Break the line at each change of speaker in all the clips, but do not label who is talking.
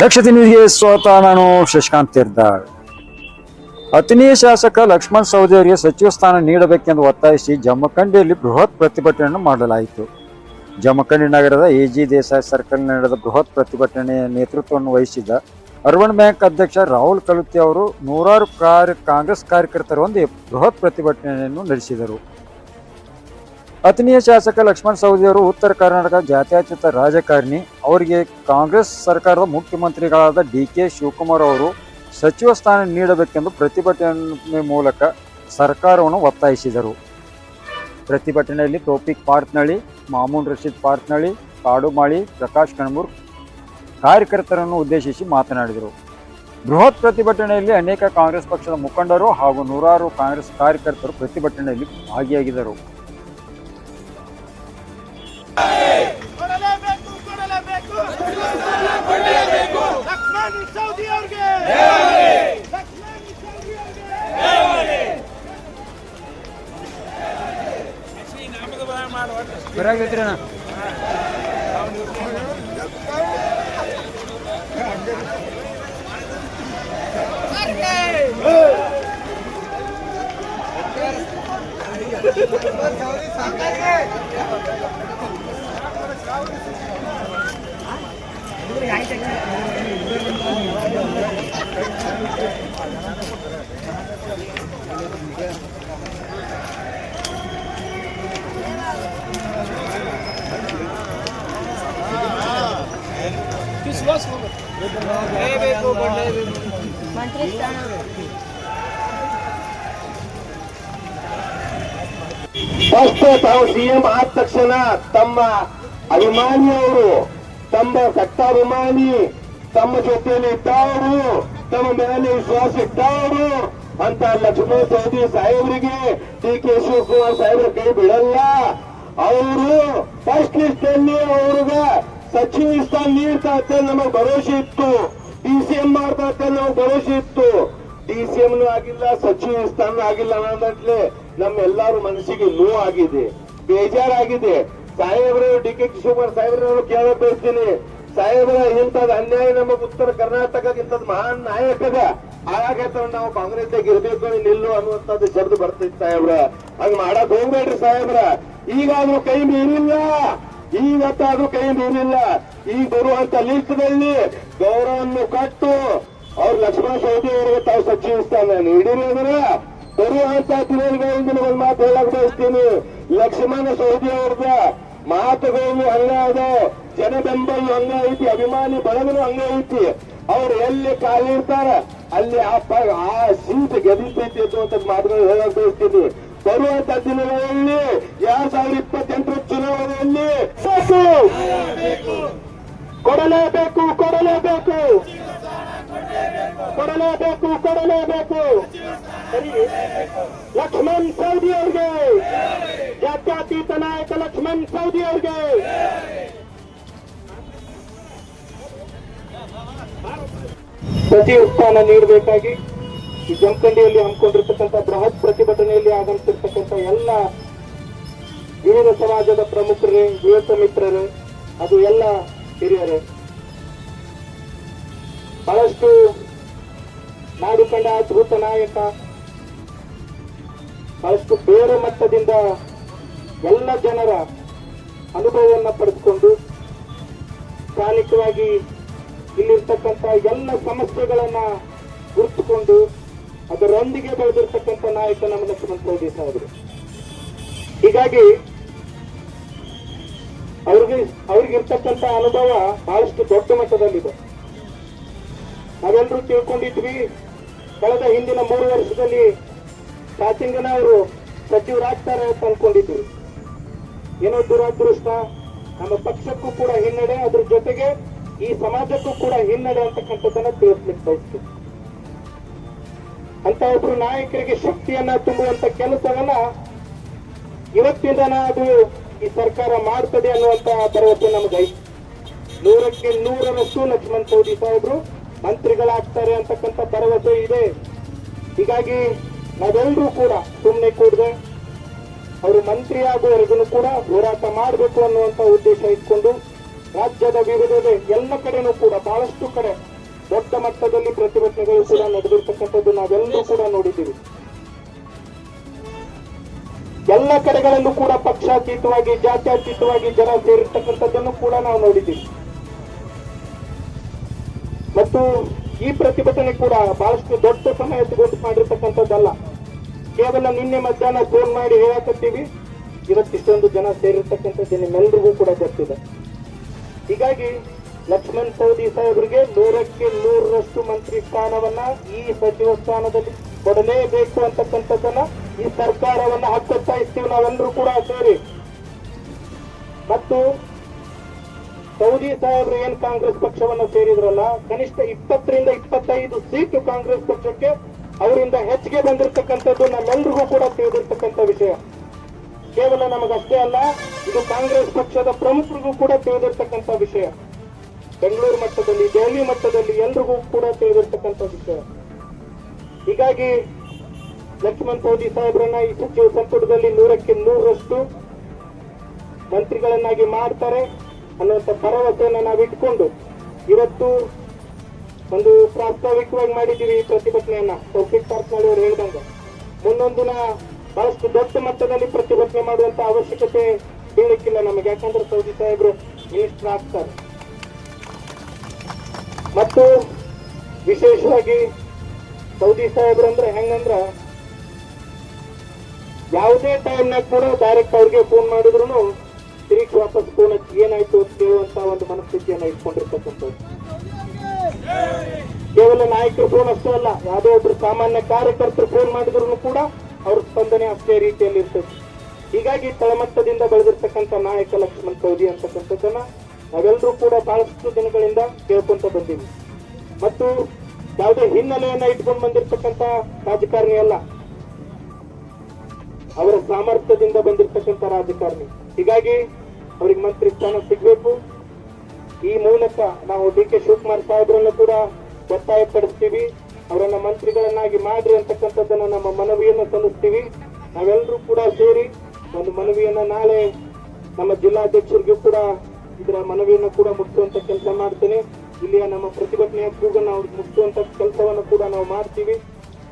ದಕ್ಷತೆ ನ್ಯೂಸ್ಗೆ ಸ್ವಾಗತ. ನಾನು ಶಶಿಕಾಂತ್ ತೀರ್ದಾಳ್. ಅಥಣಿ ಶಾಸಕ ಲಕ್ಷ್ಮಣ್ ಸವದಿ ಅವರಿಗೆ ಸಚಿವ ಸ್ಥಾನ ನೀಡಬೇಕೆಂದು ಒತ್ತಾಯಿಸಿ ಜಮಖಂಡಿಯಲ್ಲಿ ಬೃಹತ್ ಪ್ರತಿಭಟನೆಯನ್ನು ಮಾಡಲಾಯಿತು. ಜಮಖಂಡಿ ನಗರದ ಎಜಿ ದೇಸಾಯಿ ಸರ್ಕಲ್ ನಡೆದ ಬೃಹತ್ ಪ್ರತಿಭಟನೆಯ ನೇತೃತ್ವವನ್ನು ವಹಿಸಿದ್ದ ಅರ್ಬನ್ ಬ್ಯಾಂಕ್ ಅಧ್ಯಕ್ಷ ರಾಹುಲ್ ಕಲುತಿ ಅವರು ನೂರಾರು ಕಾಂಗ್ರೆಸ್ ಕಾರ್ಯಕರ್ತರೊಂದಿಗೆ ಬೃಹತ್ ಪ್ರತಿಭಟನೆಯನ್ನು ನಡೆಸಿದರು. ಅಥಣಿಯ ಶಾಸಕ ಲಕ್ಷ್ಮಣ್ ಸವದಿ ಅವರು ಉತ್ತರ ಕರ್ನಾಟಕ ಜಾತ್ಯತೀತ ರಾಜಕಾರಣಿ. ಅವರಿಗೆ ಕಾಂಗ್ರೆಸ್ ಸರ್ಕಾರದ ಮುಖ್ಯಮಂತ್ರಿಗಳಾದ ಡಿ.ಕೆ. ಶಿವಕುಮಾರ್ ಅವರು ಸಚಿವ ಸ್ಥಾನ ನೀಡಬೇಕೆಂದು ಪ್ರತಿಭಟನೆ ಮೂಲಕ ಸರ್ಕಾರವನ್ನು ಒತ್ತಾಯಿಸಿದರು. ಪ್ರತಿಭಟನೆಯಲ್ಲಿ ತೌಫಿಕ್ ಪಾರ್ತ್ನಳ್ಳಿ, ಮಾಮೂನ್ ರಶೀದ್ ಪಾರ್ತ್ನಳ್ಳಿ, ಕಾಡುಮಾಳಿ, ಪ್ರಕಾಶ್ ಕಣಬೂರ್ ಕಾರ್ಯಕರ್ತರನ್ನು ಉದ್ದೇಶಿಸಿ ಮಾತನಾಡಿದರು. ಬೃಹತ್ ಪ್ರತಿಭಟನೆಯಲ್ಲಿ ಅನೇಕ ಕಾಂಗ್ರೆಸ್ ಪಕ್ಷದ ಮುಖಂಡರು ಹಾಗೂ ನೂರಾರು ಕಾಂಗ್ರೆಸ್ ಕಾರ್ಯಕರ್ತರು ಪ್ರತಿಭಟನೆಯಲ್ಲಿ ಭಾಗಿಯಾಗಿದ್ದರು.
ಫಸ್ಟ್ ತಾವು ಸಿಎಂ ಆದ ತಕ್ಷಣ ತಮ್ಮ ಅಭಿಮಾನಿಯವರು, ತಮ್ಮ ಕಟ್ಟಾಭಿಮಾನಿ, ತಮ್ಮ ಜೊತೆಯಲ್ಲಿ ಇಟ್ಟವರು, ತಮ್ಮ ಮೇಲೆ ವಿಶ್ವಾಸ ಇಟ್ಟವರು ಅಂತ ಲಕ್ಷ್ಮಣ್ ಸವದಿ ಸಾಹೇಬರಿಗೆ ಡಿ.ಕೆ. ಶಿವಕುಮಾರ್ ಸಾಹೇಬ್ರ ಕೈ ಬಿಡಲ್ಲ. ಅವರು ಫಸ್ಟ್ ಲಿಸ್ಟ್ ಅಲ್ಲಿ ಅವ್ರಿಗೆ ಸಚಿವ ಸ್ಥಾನ ನೀಡ್ತಾ ನಮಗ್ ಭರವಸೆ ಇತ್ತು. ಡಿ.ಸಿ.ಎಂ ಮಾಡ್ತಾ ನಮಗ್ ಭರವಸೆ ಇತ್ತು. ಡಿ.ಸಿ.ಎಂ ಆಗಿಲ್ಲ, ಸಚಿವ ಸ್ಥಾನ ಆಗಿಲ್ಲ ಅನ್ನೋದಂತಲೇ ನಮ್ಮೆಲ್ಲರೂ ಮನಸ್ಸಿಗೆ ನೋವು ಆಗಿದೆ, ಬೇಜಾರಾಗಿದೆ. ಸಾಹೇಬರು ಡಿ.ಕೆ. ಶಿವಕುಮಾರ್ ಸಾಹೇಬ್ರನ್ನು ಕೇಳಕ್ ಬಯಸ್ತೀನಿ. ಸಾಹೇಬ್ರ ಇಂಥದ್ ಅನ್ಯಾಯ ನಮಗ್ ಉತ್ತರ ಕರ್ನಾಟಕದ ಇಂಥದ್ ಮಹಾನ್ ನಾಯಕದ ಆಗತ್ತ ನಾವು ಕಾಂಗ್ರೆಸ್ದಾಗ ಇರ್ಬೇಕು ನಿಲ್ಲು ಅನ್ನುವಂಥದ್ದು ಶಬ್ದ ಬರ್ತೈತಿ. ಸಾಹೇಬ್ರ ಹಂಗ ಮಾಡಕ್ ಹೋಗ್ಬೇಡ್ರಿ ಸಾಹೇಬ್ರ. ಈಗಾದ್ರೂ ಕೈ ಮೀರಿಲ್ಲ, ಇವತ್ತಾದ್ರೂ ಕೈ ಮೀರಿಲ್ಲ. ಈಗ ಬರುವಂತ ಲಿಸ್ಟ್ನಲ್ಲಿ ಗೌರವವನ್ನು ಕಟ್ಟು ಅವ್ರು ಲಕ್ಷ್ಮಣ ಸವದಿ ಅವರಿಗೆ ತಾವು ಸಚಿವ ಸ್ಥಾನ ನೀಡಿರಿ ಅಂದ್ರೆ ಬರುವಂತ ದಿನಗಳಿಂದ ಒಂದು ಮಾತು ಹೇಳಕ್ ಬಯಸ್ತೀನಿ. ಲಕ್ಷ್ಮಣ ಸವದಿ ಅವ್ರದ ಮಾತುಗಳನ್ನು ಹಂಗ ಅದ, ಜನ ಬೆಂಬಲ ಹಂಗ ಐತಿ, ಅಭಿಮಾನಿ ಬಳಗನು ಹಂಗ ಐತಿ. ಅವ್ರು ಎಲ್ಲಿ ಕಾಲಿರ್ತಾರ ಅಲ್ಲಿ ಆ ಸೀಟ್ ಗೆದಿತೈತಿ ಅಂತ ಮಾತುಗಳು ಹೇಳಕ್ ಬಯಸ್ತೀನಿ. ಬರುವಂತ ದಿನಗಳಲ್ಲಿ 2028 ಚುನಾವಣೆಯಲ್ಲಿ ಕೊಡಲೇಬೇಕು ಕೊಡಲೇಬೇಕು ಕೊಡಲೇಬೇಕು ಕೊಡಲೇಬೇಕು ಲಕ್ಷ್ಮಣ್ ಸವದಿ ಅವ್ರಿಗೆ, ಜಾತ್ಯತೀತ ನಾಯಕ ಲಕ್ಷ್ಮಣ್ ಸವದಿ ಅವ್ರಿಗೆ ಸಚಿವ ಸ್ಥಾನ ನೀಡಬೇಕಾಗಿ ಈ ಜಮಖಂಡಿಯಲ್ಲಿ ಹಮ್ಮಿಕೊಂಡಿರ್ತಕ್ಕಂಥ ಬೃಹತ್ ಪ್ರತಿಭಟನೆಯಲ್ಲಿ ಆಗಮಿಸಿರ್ತಕ್ಕಂಥ ಎಲ್ಲ ವಿವಿಧ ಸಮಾಜದ ಪ್ರಮುಖರೇ, ಯುವಕ ಮಿತ್ರರೇ, ಅದು ಎಲ್ಲ ಹಿರಿಯರೇ, ಬಹಳಷ್ಟು ನಾಡು ಕಂಡ ಅದ್ಭುತ ನಾಯಕ, ಬಹಳಷ್ಟು ಬೇರೆ ಮಟ್ಟದಿಂದ ಎಲ್ಲ ಜನರ ಅನುಭವವನ್ನು ಪಡೆದುಕೊಂಡು ಸ್ಥಾನಿಕವಾಗಿ ಇಲ್ಲಿರ್ತಕ್ಕಂಥ ಎಲ್ಲ ಸಮಸ್ಯೆಗಳನ್ನ ಗುರುತಿಸಿಕೊಂಡು ಅದರೊಂದಿಗೆ ಬೆಳೆದಿರ್ತಕ್ಕಂಥ ನಾಯಕ ನಮ್ಮ ಲಕ್ಷ್ಮಣ್ ಸವದಿ ಸಾಹೇಬರು. ಹೀಗಾಗಿ ಅವ್ರಿಗಿರ್ತಕ್ಕಂಥ ಅನುಭವ ಬಹಳಷ್ಟು ದೊಡ್ಡ ಮಟ್ಟದಲ್ಲಿದೆ. ನಾವೆಲ್ಲರೂ ತಿಳ್ಕೊಂಡಿದ್ವಿ, ಕಳೆದ ಹಿಂದಿನ 3 ವರ್ಷದಲ್ಲಿ ಸ್ಟಾರ್ಟಿಂಗನ ಅವರು ಸಚಿವರಾಗ್ತಾರೆ ಅಂತ ಅನ್ಕೊಂಡಿದ್ವಿ. ಏನೋ ದುರಾದೃಷ್ಟ, ನಮ್ಮ ಪಕ್ಷಕ್ಕೂ ಕೂಡ ಹಿನ್ನಡೆ, ಅದ್ರ ಜೊತೆಗೆ ಈ ಸಮಾಜಕ್ಕೂ ಕೂಡ ಹಿನ್ನಡೆ ಅಂತಕ್ಕಂಥದ್ದನ್ನ ತಿಳಿಸ್ಲಿಕ್ಕೆ ಬಯಸ್ತೀವಿ. ಅಂತ ಒಬ್ರು ನಾಯಕರಿಗೆ ಶಕ್ತಿಯನ್ನ ತುಂಬುವಂತ ಕೆಲಸವನ್ನ ಇವತ್ತಿಂದ ಅದು ಈ ಸರ್ಕಾರ ಮಾಡ್ತದೆ ಅನ್ನುವಂತ ಭರವಸೆ ನಮಗೈತಿ. 100ಕ್ಕೆ 100ರಷ್ಟು ಲಕ್ಷ್ಮಣ್ ಸವದಿ ಸಾಹೇಬರು ಮಂತ್ರಿಗಳಾಗ್ತಾರೆ ಅಂತಕ್ಕಂಥ ಭರವಸೆ ಇದೆ. ಹೀಗಾಗಿ ನಾವೆಲ್ಲರೂ ಕೂಡ ಸುಮ್ಮನೆ ಕೂಡದೆ ಅವರು ಮಂತ್ರಿ ಆಗುವವರೆಗೂ ಕೂಡ ಹೋರಾಟ ಮಾಡಬೇಕು ಅನ್ನುವಂತ ಉದ್ದೇಶ ಇಟ್ಕೊಂಡು ರಾಜ್ಯದ ವಿವಿಧೆಡೆ ಎಲ್ಲ ಕಡೆನೂ ಕೂಡ ಬಹಳಷ್ಟು ಕಡೆ ದೊಡ್ಡ ಮಟ್ಟದಲ್ಲಿ ಪ್ರತಿಭಟನೆಗಳು ಕೂಡ ನಡೆದಿರ್ತಕ್ಕಂಥದ್ದು ನಾವೆಲ್ಲರೂ ಕೂಡ ನೋಡಿದ್ದೀವಿ. ಎಲ್ಲ ಕಡೆಗಳಲ್ಲೂ ಕೂಡ ಪಕ್ಷಾತೀತವಾಗಿ ಜಾತ್ಯತೀತವಾಗಿ ಜನ ಸೇರಿರ್ತಕ್ಕಂಥದ್ದನ್ನು ಕೂಡ ನಾವು ನೋಡಿದ್ದೀವಿ. ಮತ್ತು ಈ ಪ್ರತಿಭಟನೆ ಕೂಡ ಬಹಳಷ್ಟು ದೊಡ್ಡ ಸಮಯ ತಗೊಂಡು ಮಾಡಿರ್ತಕ್ಕಂಥದ್ದಲ್ಲ. ಕೇವಲ ನಿನ್ನೆ ಮಧ್ಯಾಹ್ನ ಫೋನ್ ಮಾಡಿ ಹೇಳಕತ್ತೀವಿ, ಇವತ್ತಿಷ್ಟೊಂದು ಜನ ಸೇರಿರ್ತಕ್ಕಂಥದ್ದು ನಿಮ್ಮೆಲ್ಲರಿಗೂ ಕೂಡ ಗೊತ್ತಿದೆ. ಹೀಗಾಗಿ ಲಕ್ಷ್ಮಣ್ ಸವದಿ ಸಾಹೇಬರಿಗೆ 100ಕ್ಕೆ 100ರಷ್ಟು ಮಂತ್ರಿ ಸ್ಥಾನವನ್ನ ಈ ಸಚಿವ ಸ್ಥಾನದಲ್ಲಿ ಕೊಡಲೇಬೇಕು ಅಂತಕ್ಕಂಥದ್ದನ್ನ ಈ ಸರ್ಕಾರವನ್ನ ಹಕ್ಕೊತ್ತಾಯಿಸ್ತೀವಿ ನಾವೆಲ್ಲರೂ ಕೂಡ ಸೇರಿ. ಮತ್ತು ಸೌದಿ ಸಾಹೇಬರು ಏನ್ ಕಾಂಗ್ರೆಸ್ ಪಕ್ಷವನ್ನ ಸೇರಿದ್ರಲ್ಲ, ಕನಿಷ್ಠ 20ರಿಂದ 25 ಸೀಟು ಕಾಂಗ್ರೆಸ್ ಪಕ್ಷಕ್ಕೆ ಅವರಿಂದ ಹೆಚ್ಚಿಗೆ ಬಂದಿರತಕ್ಕಂಥದ್ದು ನಮ್ಮೆಲ್ಲರಿಗೂ ಕೂಡ ತಿಳಿದಿರ್ತಕ್ಕಂಥ ವಿಷಯ. ಕೇವಲ ನಮಗಷ್ಟೇ ಅಲ್ಲ, ಇದು ಕಾಂಗ್ರೆಸ್ ಪಕ್ಷದ ಪ್ರಮುಖರಿಗೂ ಕೂಡ ತಿಳಿದಿರ್ತಕ್ಕಂಥ ವಿಷಯ. ಬೆಂಗಳೂರು ಮಟ್ಟದಲ್ಲಿ, ದೆಹಲಿ ಮಟ್ಟದಲ್ಲಿ ಎಲ್ರಿಗೂ ಕೂಡ ತಿಳಿದಿರ್ತಕ್ಕಂಥ ವಿಷಯ. ಹೀಗಾಗಿ ಲಕ್ಷ್ಮಣ್ ಸವದಿ ಸಾಹೇಬ್ರನ್ನ ಈ ಸಚಿವ ಸಂಪುಟದಲ್ಲಿ 100ಕ್ಕೆ 100ರಷ್ಟು ಮಂತ್ರಿಗಳನ್ನಾಗಿ ಮಾಡ್ತಾರೆ ಅನ್ನುವಂಥ ಭರವಸೆಯನ್ನ ನಾವು ಇಟ್ಕೊಂಡು ಇವತ್ತು ಒಂದು ಪ್ರಾಸ್ತಾವಿಕವಾಗಿ ಮಾಡಿದ್ದೀವಿ ಈ ಪ್ರತಿಭಟನೆಯನ್ನ. ತೌಫೀಕ್ ಪಾರ್ಕ್ನಳ್ಳಿ ಅವರು ಹೇಳಿದಂಗ ಮುಂದೊಂದು ದಿನ ಬಹಳಷ್ಟು ದೊಡ್ಡ ಮಟ್ಟದಲ್ಲಿ ಪ್ರತಿಭಟನೆ ಮಾಡುವಂತ ಅವಶ್ಯಕತೆ ಬೀಳಕ್ಕಿಲ್ಲ ನಮಗೆ. ಯಾಕಂದ್ರೆ ಸೌದಿ ಸಾಹೇಬರು ಮಿನಿಸ್ಟರ್ ಆಗ್ತಾರೆ. ಮತ್ತು ವಿಶೇಷವಾಗಿ ಸೌದಿ ಸಾಹೇಬ್ರು ಅಂದ್ರೆ ಹೆಂಗಂದ್ರ ಯಾವುದೇ ಟೈಮ್ನಾಗ ಕೂಡ ಡೈರೆಕ್ಟ್ ಅವ್ರಿಗೆ ಫೋನ್ ಮಾಡಿದ್ರು ತಿರುಗಿ ವಾಪಸ್ ಫೋನ್ ಹಚ್ಚಿ ಏನಾಯ್ತು ಅಂತ ಕೇಳುವಂತ ಒಂದು ಮನಸ್ಥಿತಿಯನ್ನ ಇಟ್ಕೊಂಡಿರ್ತಕ್ಕಂಥದ್ದು. ಕೇವಲ ನಾಯಕರು ಫೋನ್ ಅಷ್ಟೇ ಅಲ್ಲ, ಯಾವುದೇ ಒಬ್ರು ಸಾಮಾನ್ಯ ಕಾರ್ಯಕರ್ತರು ಫೋನ್ ಮಾಡಿದ್ರು ಕೂಡ ಅವ್ರ ಸ್ಪಂದನೆ ಅಷ್ಟೇ ರೀತಿಯಲ್ಲಿ ಇರ್ತದೆ. ಹೀಗಾಗಿ ತಳಮಟ್ಟದಿಂದ ಬೆಳೆದಿರ್ತಕ್ಕಂಥ ನಾಯಕ ಲಕ್ಷ್ಮಣ್ ಸವದಿ ಅಂತಕ್ಕಂಥದ್ದನ್ನ ನಾವೆಲ್ಲರೂ ಕೂಡ ಬಹಳಷ್ಟು ದಿನಗಳಿಂದ ಕೇಳ್ಕೊಂತ ಬಂದೀವಿ. ಮತ್ತು ಯಾವುದೇ ಹಿನ್ನೆಲೆಯನ್ನ ಇಟ್ಕೊಂಡು ಬಂದಿರತಕ್ಕಂಥ ರಾಜಕಾರಣಿ ಅಲ್ಲ, ಅವರ ಸಾಮರ್ಥ್ಯದಿಂದ ಬಂದಿರತಕ್ಕಂಥ ರಾಜಕಾರಣಿ. ಹೀಗಾಗಿ ಅವ್ರಿಗೆ ಮಂತ್ರಿ ಸ್ಥಾನ ಸಿಗ್ಬೇಕು. ಈ ಮೂಲಕ ನಾವು ಡಿ ಕೆ ಶಿವಕುಮಾರ್ ಸಾಹೇಬ್ರನ್ನು ಕೂಡ ಒತ್ತಾಯ ಪಡಿಸ್ತೀವಿ, ಅವರನ್ನ ಮಂತ್ರಿಗಳನ್ನಾಗಿ ಮಾಡ್ರಿ ಅಂತಕ್ಕಂಥದ್ದನ್ನ ನಮ್ಮ ಮನವಿಯನ್ನ ಸಲ್ಲಿಸ್ತೀವಿ. ನಾವೆಲ್ಲರೂ ಕೂಡ ಸೇರಿ ಒಂದು ಮನವಿಯನ್ನ ನಾಳೆ ನಮ್ಮ ಜಿಲ್ಲಾಧ್ಯಕ್ಷರಿಗೂ ಕೂಡ ಇದರ ಮನವಿಯನ್ನು ಕೂಡ ಮುಗಿಸುವಂತ ಕೆಲಸ ಮಾಡ್ತೇನೆ. ಇಲ್ಲಿಯ ನಮ್ಮ ಪ್ರತಿಭಟನೆಯ ಕೂಗನ್ನು ನಾವು ಮುಗಿಸುವಂತ ಕೆಲಸವನ್ನು ಕೂಡ ನಾವು ಮಾಡ್ತೀವಿ.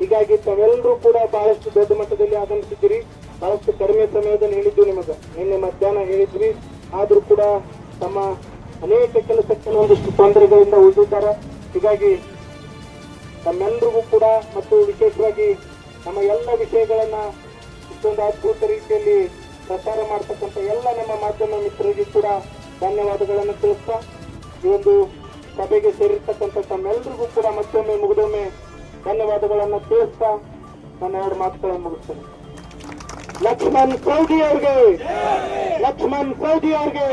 ಹೀಗಾಗಿ ತಾವೆಲ್ಲರೂ ಕೂಡ ಬಹಳಷ್ಟು ದೊಡ್ಡ ಮಟ್ಟದಲ್ಲಿ ಆಗಮಿಸಿದ್ದೀರಿ. ಬಹಳಷ್ಟು ಕಡಿಮೆ ಸಮಯದಲ್ಲಿ ಹೇಳಿದ್ವಿ ನಿಮಗೆ, ನಿನ್ನೆ ಮಧ್ಯಾಹ್ನ ಹೇಳಿದ್ವಿ. ಆದ್ರೂ ಕೂಡ ತಮ್ಮ ಅನೇಕ ಕೆಲಸಕ್ಕೆ ಒಂದಿಷ್ಟು ತೊಂದರೆಗಳಿಂದ ಉಳಿದಿದ್ದಾರೆ. ಹೀಗಾಗಿ ತಮ್ಮೆಲ್ಲರಿಗೂ ಕೂಡ ಮತ್ತು ವಿಶೇಷವಾಗಿ ನಮ್ಮ ಎಲ್ಲ ವಿಷಯಗಳನ್ನ ಇಷ್ಟೊಂದು ಅದ್ಭುತ ರೀತಿಯಲ್ಲಿ ಪ್ರಚಾರ ಮಾಡ್ತಕ್ಕಂಥ ಎಲ್ಲ ನಮ್ಮ ಮಾಧ್ಯಮ ಮಿತ್ರರಿಗೂ ಕೂಡ ಧನ್ಯವಾದಗಳನ್ನು ತಿಳಿಸ್ತಾ, ಈ ಒಂದು ಸಭೆಗೆ ಸೇರಿರ್ತಕ್ಕಂಥ ತಮ್ಮೆಲ್ಲರಿಗೂ ಕೂಡ ಮತ್ತೊಮ್ಮೆ ಮುಗಿದೊಮ್ಮೆ ಧನ್ಯವಾದಗಳನ್ನು ತಿಳಿಸ್ತಾ ನನ್ನ 2 ಮಾತುಗಳನ್ನು ಮುಗಿಸ್ತೇನೆ. ಲಕ್ಷ್ಮಣ್ ಸವದಿ ಅವ್ರಿಗೆ, ಲಕ್ಷ್ಮಣ್ ಸವದಿ ಅವ್ರಿಗೆ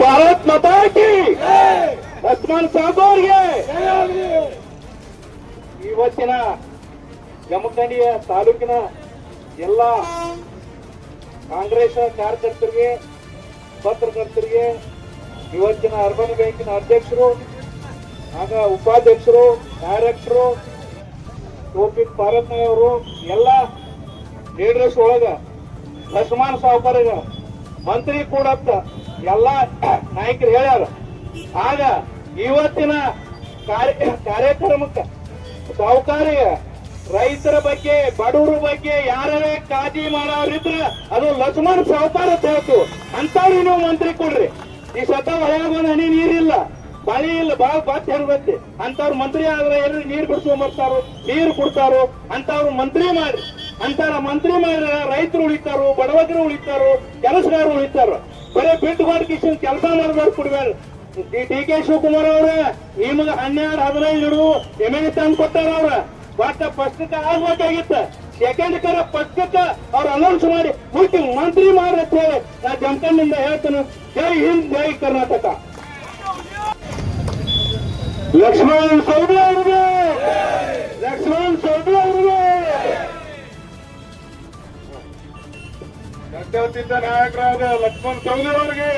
ಭಾರತ್ ಮಾತಾ ಕಿ, ಲಕ್ಷ್ಮಣ್ ಸವದಿ ಅವ್ರಿಗೆ. ಇವತ್ತಿನ ಜಮಖಂಡಿಯ ತಾಲೂಕಿನ ಎಲ್ಲ ಕಾಂಗ್ರೆಸ್ ಕಾರ್ಯಕರ್ತರಿಗೆ, ಪತ್ರಕರ್ತರಿಗೆ, ಇವತ್ತಿನ ಅರ್ಬನ್ ಬ್ಯಾಂಕಿನ ಅಧ್ಯಕ್ಷರು, ಆಗ ಉಪಾಧ್ಯಕ್ಷರು, ಡೈರೆಕ್ಟರು, ತೌಫೀಕ್ ಪಾರ್ಕ್ನಳ್ಳಿ ಅವರು, ಎಲ್ಲ ಲೀಡರ್ಸ್ ಒಳಗ ಲಕ್ಷ್ಮಣ್ ಸಾವ್ಕಾರ್ಗ ಮಂತ್ರಿ ಕೂಡತ್ತ ಎಲ್ಲ ನಾಯಕರು ಹೇಳ್ಯಾರ. ಆಗ ಇವತ್ತಿನ ಕಾರ್ಯಕ್ರಮಕ್ಕೆ ಸಾವುಕಾರಿಗೆ, ರೈತರ ಬಗ್ಗೆ, ಬಡವರ ಬಗ್ಗೆ ಯಾರೇ ಕಾಳಜಿ ಮಾಡೋರಿದ್ರ ಅದು ಲಕ್ಷ್ಮಣ್ ಸಾವ್ಕಾರ ಅಂತ ಹೇಳ್ತು. ಅಂತವ್ರಿಗೆ ನೀವು ಮಂತ್ರಿ ಕೊಡ್ರಿ. ಈ ಸತ ಒಳಗೊಂದು ಹನಿ ನೀರಿಲ್ಲ, ಬಳಿ ಇಲ್ಲ, ಬಾಳ ಬಾತ್ ಹೆಂಗತ್ತೆ. ಅಂತವ್ರು ಮಂತ್ರಿ ಆದ್ರೆ ಎಲ್ರಿ ನೀರ್ ಬಿಡ್ಸ್ಕೊಂಬರ್ತಾರೋ, ನೀರು ಕೊಡ್ತಾರೋ, ಅಂತವ್ರು ಮಂತ್ರಿ ಮಾಡ್ರಿ. ಅಂತಾರ ಮಂತ್ರಿ ಮಾಡಿದ್ರೆ ರೈತರು ಉಳಿತಾರೋ, ಬಡವಗರು ಉಳಿತಾರೋ, ಕೆಲಸಗಾರರು ಉಳಿತಾರೋ. ಬರೀ ಬಿಟ್ಟು ಕಿಶನ್ ಕೆಲಸ ಮಾಡಿದವ್ರು ಕೊಡ್ಬೇಡ. ಡಿ ಕೆ ಶಿವಕುಮಾರ್ ಅವ್ರ ನಿಮ್ಗೆ 12-15 ಹಿಡಿದು ಎಮ್ಎಲ್ಎ ತಂದು ಕೊಟ್ಟಾರ. ಅವ್ರ ಒಟ್ಟ ಪಕ್ಷಕ್ಕೆ ಆಗ್ಬೇಕಾಗಿತ್ತ, ಸೆಕೆಂಡ್ ಕರ ಪಕ್ಷಕ್ಕೆ ಅವ್ರು ಅನೌನ್ಸ್ ಮಾಡಿ ಮುಖ್ಯ ಮಂತ್ರಿ ಮಾಡ್ರಿ ಅಂತ ಹೇಳಿ ನಾ ಜಮಖಂಡಿಂದ ಹೇಳ್ತೇನೆ. ಜೈ ಹಿಂದ್, ಜೈ ಕರ್ನಾಟಕ. ಲಕ್ಷ್ಮಣ್ ಸವದಿ ಅವ್ರಿಗೆ, ಲಕ್ಷ್ಮಣ್ ಸವದಿ ಅವ್ರಿಗೆ, ಜಾತ್ಯತೀತ ನಾಯಕರಾದ ಲಕ್ಷ್ಮಣ್ ಸವದಿ ಅವರಿಗೆ,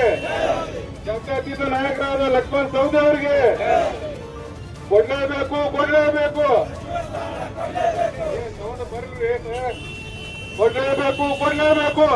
ಜಾತ್ಯತೀತ ನಾಯಕರಾದ ಲಕ್ಷ್ಮಣ್ ಸವದಿ ಅವರಿಗೆ ಕೊಡ್ಲೇಬೇಕು, ಕೊಡ್ಲೇಬೇಕು. ಬರ್ರಿ ಕೊಡ್ಲೇಬೇಕು